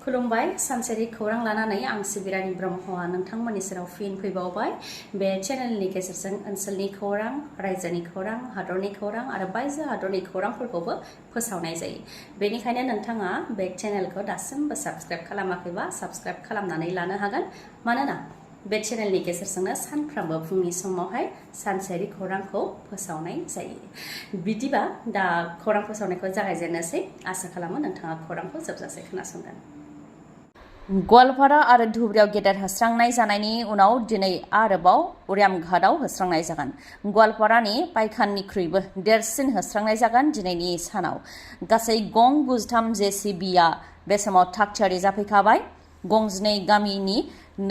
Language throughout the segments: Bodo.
खुलुमबाय सानसेनि खौरां लानानै आं सिबिरानि ब्रह्मआ नोंथांमोननि सेराव फिन फैबावबाय बे चेनेलनि गेजेरजों ओनसोलनि खौरां रायजोनि खौरां हादरनि खौरां आरो बायजो हादरनि खौरांफोरखौबो फोसावनाय जायो बेनिखायनो नोंथाङा बे चेनेलखौ दासिमबो साबस्क्राइब खालामाखैबा साबस्क्राइब खालामनानै लानो हागोन मानोना बे चेनेलनि गेजेरजोंनो सानफ्रोमबो फुंनि समावहाय सानसेयारि खौरांखौ फोसावनाय जायो बिदिबा दा खौरां फोसावनायखौ जागायजेननोसै आसा खालामो नोंथाङा खौरांखौ जोबजासे खोनासंगोन गवालपारा आरो धुबुरियाव गेदेर होस्रांनाय जानायनि उनाव दिनै आरोबाव उरियामघाटआव होस्रांनाय जागोन गवालपारानि पाइखाननिख्रुइबो देरसिन होस्रांनाय जागोन दिनैनि सानाव गासै गं 93 जेसिबिआ बे समाव थागथियारि जाफैखाबाय गं 12 गामिनि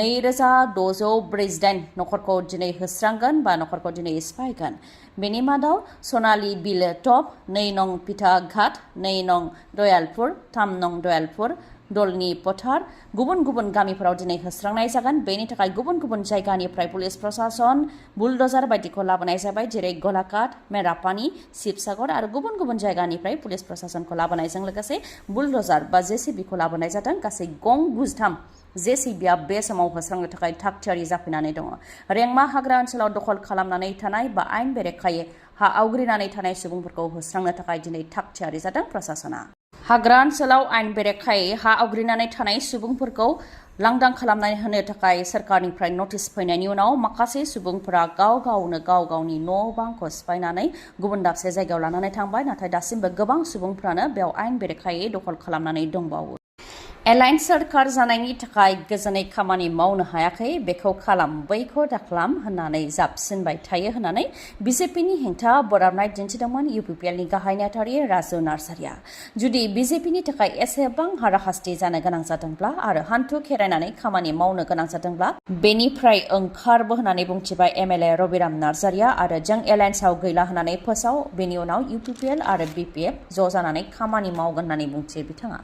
2648 नखरखौ दिनै होस्रांगोन बा नखरखौ दिनै सिफायगोन बेनि मादाव सनालि बिल टप 2 नं पिथा घाट 2 नं दयालपुर 3 नं दयालपुर दलनि पथार गुबुन गुबुन गामिफोराव दिनै होस्रांनाय जागोन बेनि थाखाय गुबुन गुबुन जायगानिफ्राय पुलिस प्रशासन बुलडजार बायदिखौ लाबोनाय जाबाय जेरै गलाघाट मेरापानी शिबसागर आरो गुबुन गुबुन जायगानिफ्राय पुलिस प्रशासनखौ लाबोनायजों लोगोसे बुलडजार बा जेसिबिखौ लाबोनाय जादों गासै गं 93 जेसिबिआ बे समाव होस्रांनो थाखाय थागथियारि जाफैनानै दङ रेंमा हाग्रा ओनसोलाव दखल खालामनानै थानाय बा आयेन बेरेखायै हा आवग्रिनानै थानाय सुबुंफोरखौ होस्रांनो थाखाय दिनै थागथियारि जादों प्रशासना हाग्रा ओनसोलाव आयेन बेरेखायै हा आवग्रिनानै थानाय सुबुंफोरखौ लांदां खालामनानै होनो थाखाय सरकारनिफ्राय नटिस फैनायनि उनाव माखासे सुबुंफोरा गाव गावनि न' बांखौ सिफायनानै गुबुन दाबसे जायगायाव लानानै थांबाय नाथाय दासिमबो गोबां सुबुंफ्रानो बेयाव आयेन बेरेखायै दखल खालामनानै दंबावो एलायन्स सरकार जानायनि थाखाय गोजोनै खामानि मावनो हायाखै बेखौ खालाम बैखौ दाखालाम होननानै जाबसिनबाय थायो होननानै बिजेपिनि हेंथा बोराबनाय दिन्थिदोंमोन UPPLनि गाहाय नेहाथारि राजु नार्जारिया जुदि बिजेपिनि थाखाय एसेबां हाराहास्ति जानो गोनां जादोंब्ला आरो हान्थु खेरायनानै खामानि मावनो गोनां जादोंब्ला बेनिफ्राय ओंखारबो होननानै बुंथिबाय MLA रबिराम नार्जारिया आरो जों एलायन्सआव गैला होननानै फोसाव बेनि उनाव UPPL आरो BPF ज' जानानै खामानि मावगोन होननानै बुंथियो बिथाङा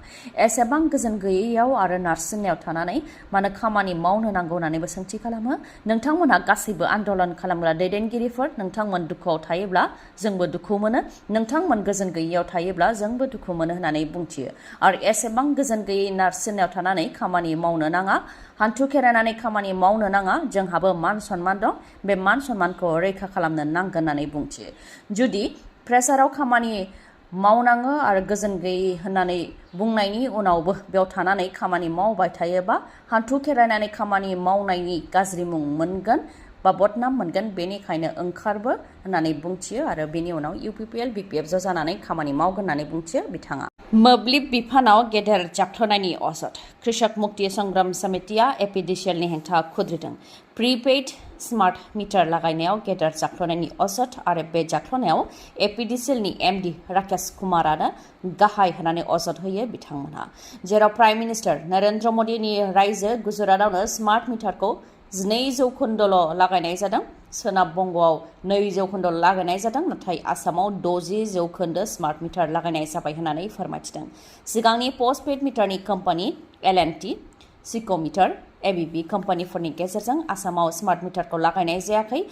एसेबां गोजोन गैयैयाव आरो नारसिननायाव थानानै मानो खामानि मावनो नांगौ होननानैबो सोंथि खालामो नोंथांमोनहा गासैबो आन्दोलन खालामग्रा दैदेनगिरिफोर नोंथांमोन दुखुआव थायोब्ला जोंबो दुखु मोनो नोंथांमोन गोजोन गैयैयाव थायोब्ला जोंबो दुखु मोनो होननानै बुंथियो आरो एसेबां गोजोन गैयै नारसिननायाव थानानै खामानि मावनो नाङा हान्थु खेरायनानै खामानि मावनो नाङा जोंहाबो मान सन्मान दं बे मान सन्मानखौ रैखा खालामनो नांगोन होननानै बुंथियो जुदि प्रेसाराव खामानि मावनाङो आरो गोजोन गैयै होननानै बुंनायनि उनावबो बेयाव थानानै खामानि मावबाय थायोबा हान्थु खेरायनानै खामानि मावनायनि गाज्रि मुं मोनगोन बा बदनाम मोनगोन बेनिखायनो ओंखारबो होननानै बुंथियो आरो बेनि उनाव UPPL BPF ज' जानानै खामानि मावगोन होननानै बुंथियो बिथाङा मोब्लिब बिफानाव गेदेर जाख्ल'नायनि अजद कृषक मुक्ति संग्राम समितिया APDCLनि हेंथा खुद्रिदों प्रिपेड स्मार्ट मिटार लागायनायाव गेदेर जाख्ल'नायनि अजद आरो बे जाख्ल'नायाव APDCLनि MD राकेश कुमारानो गाहाय होननानै अजद होयो बिथांमोनहा जेराव प्राइम मिनिस्टार नरेन्द्र मदिनि रायजो गुजरातआवनो स्मार्ट मिटारखौ 2% लागायनाय जादों सोनाब बंगआव 2% लागायनाय जादों नाथाय आसामाव 60% स्मार्ट मिटार लागायनाय जाबाय होननानै फोरमायथिदों सिगांनि पस्टपेड मिटारनि कम्पानि L&T सिको मिटार ABB कम्पानिफोरनि गेजेरजों आसामाव स्मार्ट मिटारखौ लागायनाय जायाखै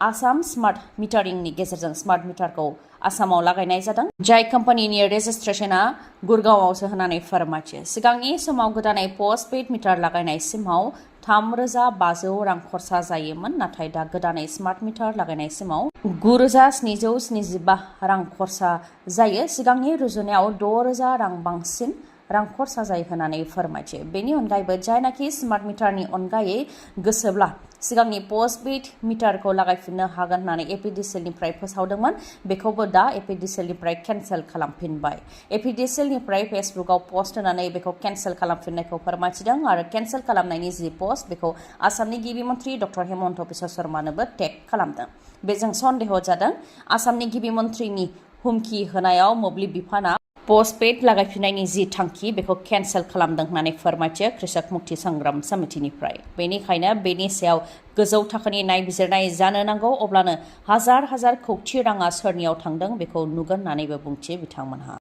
आसाम स्मार्ट मिटारिंनि गेजेरजों स्मार्ट मिटारखौ आसामाव लागायनाय जादों जाय कम्पानिनि रेजिस्ट्रेशना गुरगांवआवसो होननानै फोरमायथियो सिगांनि समाव गोदानै पस्टपेड मिटार लागायनाय सिमाव 3500 रां खरसा जायोमोन नाथाय दा गोदानै स्मार्ट मिटार लागायनाय सिमाव 9775 रां खरसा जायो सिगांनि रुजुनायाव 6000 रां बांसिन रां खरसा जायो होननानै फोरमायथियो बेनि अनगायैबो जायनाखि स्मार्ट मिटारनि अनगायै गोसोब्ला सिगांनि पस्टपेड मिटारखौ लागायफिननो हागोन होननानै APDCLनिफ्राय फोसावदोंमोन बेखौबो दा APDCLनिफ्राय केन्सेल खालामफिनबाय APDCLनिफ्राय फेसबुकआव पस्ट होनानै बेखौ केन्सेल खालामफिननायखौ फोरमायथिदों आरो केन्सेल खालामनायनि जि पस्ट बेखौ आसामनि गिबि मन्थ्रि डक्टर हेमन्त बिश्व शर्मानोबो टेग खालामदों बेजों सन्देह जादों आसामनि गिबि मन्थ्रिनि हुमखि होनायाव मोब्लिब बिफाना पस्टपेड लागायफिननायनि जि थांखि बेखौ केन्सेल खालामदों होननानै फोरमायथियो कृषक मुक्ति संग्राम समितिनिफ्राय बेनिखायनो बेनि सायाव गोजौ थाखोनि नायबिजिरनाय जानो नांगौ अब्लानो हाजार कौटि राङा सोरनियाव थांदों बेखौ नुगोन होननानैबो बुंथियो बिथांमोनहा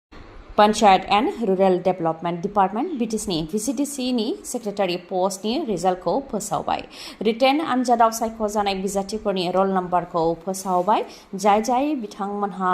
Panchayat and Rural Development Department BTCनि VCDCनि सेक्रेटारि पस्टनि रिजाल्टखौ फोसावबाय रिटेन आनजादाव सायख'जानाय बिजाथिफोरनि रल नाम्बारखौ फोसावबाय जाय बिथांमोनहा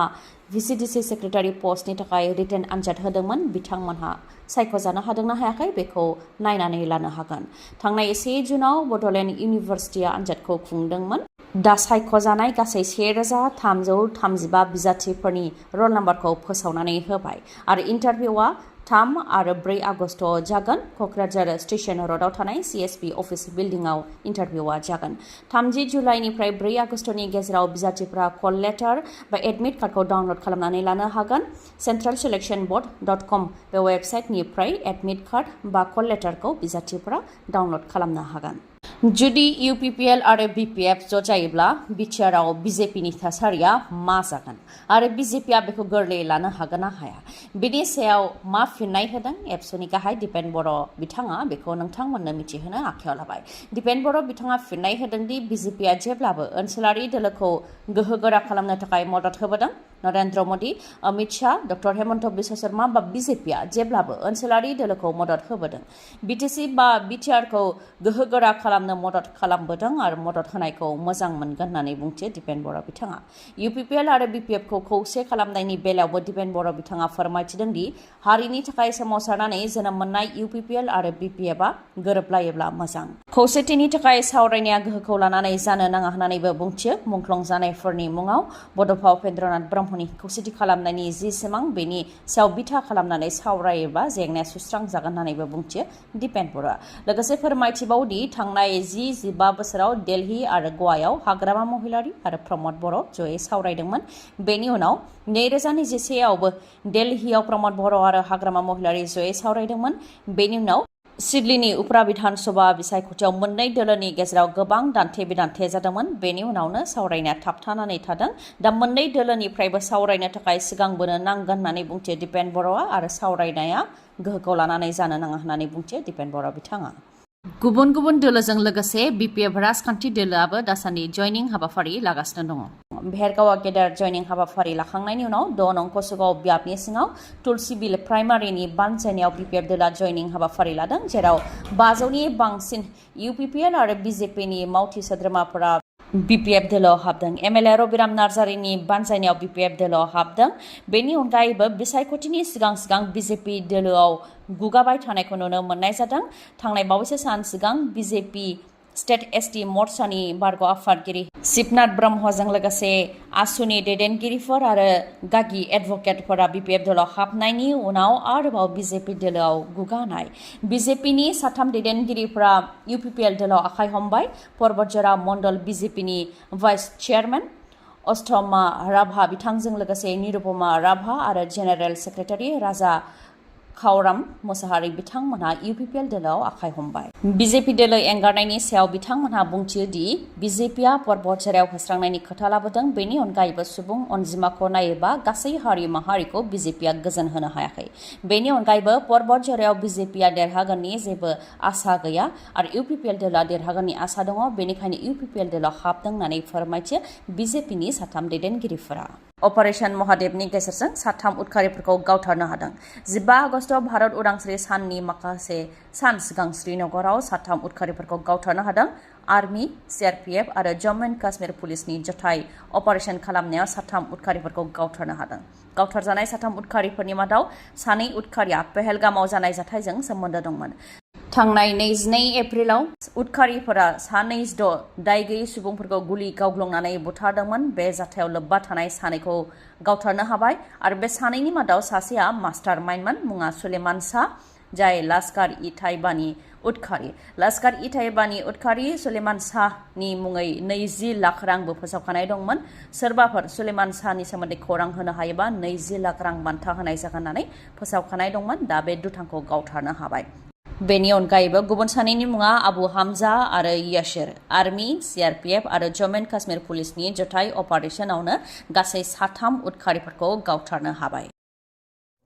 VCDC सेक्रेटारि पस्टनि थाखाय रिटेन आनजाद होदोंमोन बिथांमोनहा सायख'जानो हादोंना हायाखै बेखौ नायनानै लानो हागोन। थांनाय 1 जुनाव बड'लेण्ड इउनिभारसिटिया आनजादखौ खुंदोंमोन। दा सायख'जानाय गासै 1335 बिजाथिफोरनि रल नाम्बारखौ फोसावनानै होबाय आरो इन्टारभिउआ 3 आरो 4 आगस्टआव जागोन। क'क्राझार स्टेशन र'डआव थानाय CSP अफिस बिल्डिंआव इन्टारभिउआ जागोन। 30 जुलाइनिफ्राय 4 आगस्टनि गेजेराव बिजाथिफोरा कल लेटार बा एडमिट कार्डखौ डाउनल'ड खालामनानै लानो हागोन। centralselectionboard.com बे वेबसाइटनिफ्राय एडमिट कार्ड बा कल लेटारखौ बिजाथिफोरा डाउनल'ड खालामनो हागोन। जुदि UPPL आरो BPF ज' जायोब्ला बिटिआरआव BJPनि थासारिया मा जागोन आरो BJPआ बेखौ गोरलैयै लानो हागोन ना हाया बेनि सायाव मा फिननाय होदों एबसुनि गाहाय दिपेन बर' बिथाङा बेखौ नोंथांमोननो मिथिहोनो आखायाव लाबाय। दिपेन बर' बिथाङा फिननाय होदों दि BJPआ जेब्लाबो ओनसोलारि दोलोखौ गोहोगोरा खालामनो थाखाय मदद होबोदों। नरेन्द्र मोदी, अमित शाह, डक्टर हेमन्त बिश्व शर्मा बा BJPआ जेब्लाबो ओनसोलारि दोलोखौ मदद होबोदों। BTC बा बिटिआरखौ गोहोगोरा खालामनो मदद खालामबोदों आरो मदद होनायखौ मोजां मोनगोन होननानै बुंथियो दिपेन बर' बिथाङा। UPPL आरो BPFखौ खौसे खालामनायनि बेलायावबो दिपेन बर' बिथाङा फोरमायथिदों दि हारिनि थाखाय सोमावसारनानै जोनोम मोननाय UPPL आरो BPFआ गोरोबलायोब्ला मोजां। खौसेथिनि थाखाय सावरायनाया गोहोखौ लानानै जानो नाङा होननानैबो बुंथियो। मुंख्लं जानायफोरनि मुङाव बड'फा उपेन्द्रनाथ ब्रह्मनि खौसेथि खालामनायनि जि सिमां बेनि सायाव बिथा खालामनानै सावरायोबा जेंनाया सुस्रांजागोन होननानैबो बुंथियो दिपेन बर'आ। लोगोसे फोरमायथिबावदि थांनाय 10-15 बोसोराव दिल्ली आरो गवायाव हाग्रामा महिलारि आरो प्रमद बर' जयै सावरायदोंमोन। बेनि उनाव 2021आवबो दिल्लीयाव प्रमद बर' आरो हाग्रामा महिलारि जयै सावरायदोंमोन। बेनि उनाव सिडलीनि उपरा बिधान सभा बिसायख'थियाव मोननै दोलोनि गेजेराव गोबां दान्थे-बिदान्थे जादोंमोन। बेनि उनावनो सावरायनाया थाबथानानै थादों। दा मोननै दोलोनिफ्रायबो सावरायनो थाखाय सिगांबोनो नांगोन होननानै बुंथियो दिपेन बर'आ आरो सावरायनाया गोहोखौ लानानै जानो नाङा होननानै बुंथियो दिपेन बर' बिथाङा। गुबुन गुबुन दोलोजों लोगोसे BPF राजखान्थि दोलोआबो दासान्दि जयनिं हाबाफारि लागासिनो दङ। भेरगावआ गेदेर जयनिं हाबाफारि लाखांनायनि उनाव 6 नं कसुगाव ब्याबनि सिङाव तुलसीबिल प्राइमारिनि बानजायनायाव BPF दोला जयनिं हाबाफारि लादों, जेराव 500नि बांसिन UPPL आरो BJPनि मावथि सोद्रोमाफोरा BPF दोलोआव हाबदों। MLA रबिराम नार्जारिनि बानजायनायाव BPF दोलोआव हाबदों। बेनि अनगायैबो बिसायख'थिनि सिगां BJP दोलोआव गुगाबाय थानायखौ नुनो मोननाय जादों। थांनाय बावैसो सान सिगां BJP स्टेट ST मर्चानि बारग' आफादगिरि शिबनाथ ब्रह्मजों लोगोसे आसुनि दैदेनगिरिफोर आरो गागि एडभकेटफोरा BPF दोलोआव हाबनायनि उनाव आरोबाव BJP दोलोआव गुगानाय। BJPनि 3 दैदेनगिरिफोरा UPPL दोलोआव आखाइ हमबाय। पर्बतजरा मण्डल BJPनि भाइस चेयारमेन अस्थमा राभा बिथांजों लोगोसे निरुपमा राभा आरो जेनेरेल सेक्रेटारि राजा खावराम मोसाहारि बिथांमोनहा UPPL दोलोआव आखाइ हमबाय। BJP दोलो एंगारनायनि सायाव बिथांमोनहा बुंथियो दि BJPआ पर्बतजरायाव होस्रांनायनि खोथा लाबोदों। बेनि अनगायैबो सुबुं अनजिमाखौ नायोबा गासै हारि माहारिखौ BJPआ गोजोन होनो हायाखै। बेनि अनगायैबो पर्बतजरायाव BJPआ देरहागोननि जेबो आसा गैया आरो UPPL दोलोआ देरहागोननि आसा दङ। बेनिखायनो UPPL दोलोआव हाबदों होननानै फोरमायथियो BJPनि 3 दैदेनगिरिफोरा। अपारेशन महादेबनि गेजेरजों 3 उदखारिफोरखौ गावथारनो हादों। 15 आगस्टआव भारत उदांस्रि साननि माखासे सान सिगां श्रीनगराव 3 उदखारिफोरखौ गावथारनो हादों। आर्मी, CRPF आरो जम्मु एन्ड काश्मीर पुलिसनि जथाय अपारेशन खालामनायाव 3 उदखारिफोरखौ गावथारनो हादों। गावथारजानाय 3 उदखारिफोरनि मादाव 2 उदखारिया पहेलगामाव जानाय जाथायजों सोमोन्दो दंमोन। थांनाय 22 एप्रिलाव उदखारिफोरा 26 दाय गैयै सुबुंफोरखौ गुलि गावग्लुंनानै बुथारदोंमोन। बे जाथायाव लोब्बा थानाय 2खौ गावथारनो हाबाय आरो बे 2नि मादाव सासेया मास्टार माइन्डमोन। मुङा सुलेमान शाह, जाय लाश्कार-इ-ताइबानि उदखारि। लाश्कार-इ-ताइबानि उदखारि सुलेमान शाहनि मुङै 20 लाख रांबो फोसावखानाय दंमोन। सोरबाफोर सुलेमान शाहनि सोमोन्दै खौरां होनो हायोबा 20 लाख रां बान्था होनाय जागोन होननानै फोसावखानाय दंमोन। दा बे दुथांखौ गावथारनो हाबाय। बेनि अनगायैबो गुबुन 2नि मुङा आबु हामजा आरो यासिर। आर्मी, CRPF आरो जम्मु एन्ड काश्मीर पुलिसनि जथाय अपारेशनावनो गासै 3 उदखारिफोरखौ गावथारनो हाबाय।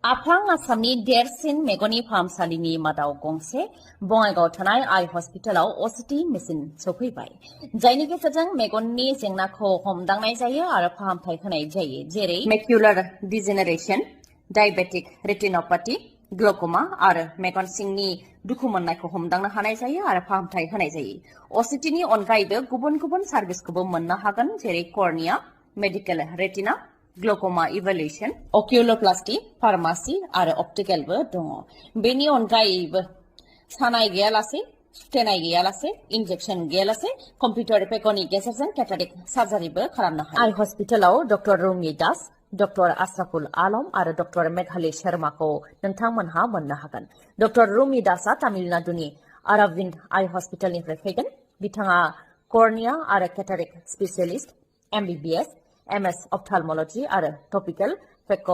आफां आसामनि देरसिन मेगननि फाहामसालिनि मादाव गंसे बङाइगावआव थानाय आइ हस्पिटालाव OCT मेसिन सौफैबाय, जायनि गेजेरजों मेगननि जेंनाखौ हमदांनाय जायो आरो फाहामथाय होनाय जायो, जेरै मेक्युलार डिजेनेरेशन, डायबेटिक रेटिनोपैथी, ग्लुक'मा आरो मेगन सिंनि दुखु मोननायखौ हमदांनो हानाय जायो आरो फाहामथाय होनाय जायो। OCTनि अनगायैबो गुबुन गुबुन सार्भिसखौबो मोननो हागोन, जेरै कर्निया, मेडिकेल रेटिना, ग्लक'मा इभेलुएसन अकिउलोप्लास्टि फार्मासि आरो अप्टिकेलबो दङ बेनि अनगायैबो सानाय गैयालासे सुथेनाय गैयालासे इन्जेक्सन गैयालासे कम्पिउटार पेकनि गेजेरजों केटारेक्ट सार्जारिबो खालामनो हायो आइ हस्पिटालाव डक्टर रुमि दास डक्टर आशराफुल आलम आरो डक्टर मेघाली शर्माखौ नोंथांमोनहा मोननो हागोन डक्टर रुमि दासआ तामिलनाडुनि अरविन्द आइ हस्पिटालनिफ्राय फैगोन बिथाङा कर्निया आरो केटारेक्ट स्पेसियलिस्ट MBBS MS अप्थालमोलॉजी आरो टपिकल फेक'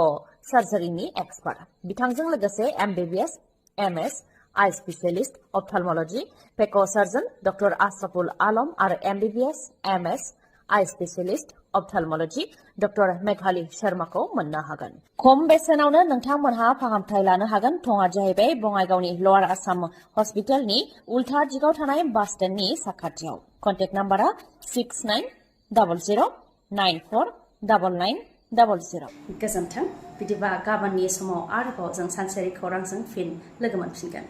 सार्जारिनि एक्सपार्ट बिथांजों लोगोसे MBBS MS आइ स्पेसियलिस्ट अप्थालमोलॉजी फेक' सार्जन डक्टर आशराफुल आलम आरो MBBS MS आइ स्पेसियलिस्ट अप्थालमोलॉजी डक्टर मेघाली शर्माखौ मोननो हागोन खम बेसेनावनो नोंथांमोनहा फाहामथाय लानो हागोन थङा जाहैबाय बङाइगावनि लवार आसाम हस्पिटालनि उल्था दिगाव थानाय बास स्टेन्डनि साखाथियाव कन्टेक्ट नाम्बारा 6900949900 गोजोन्थों बिदिबा गाबोननि समाव आरोबाव जों सानसेयारि खौरांजों फिन लोगो मोनफिनगोन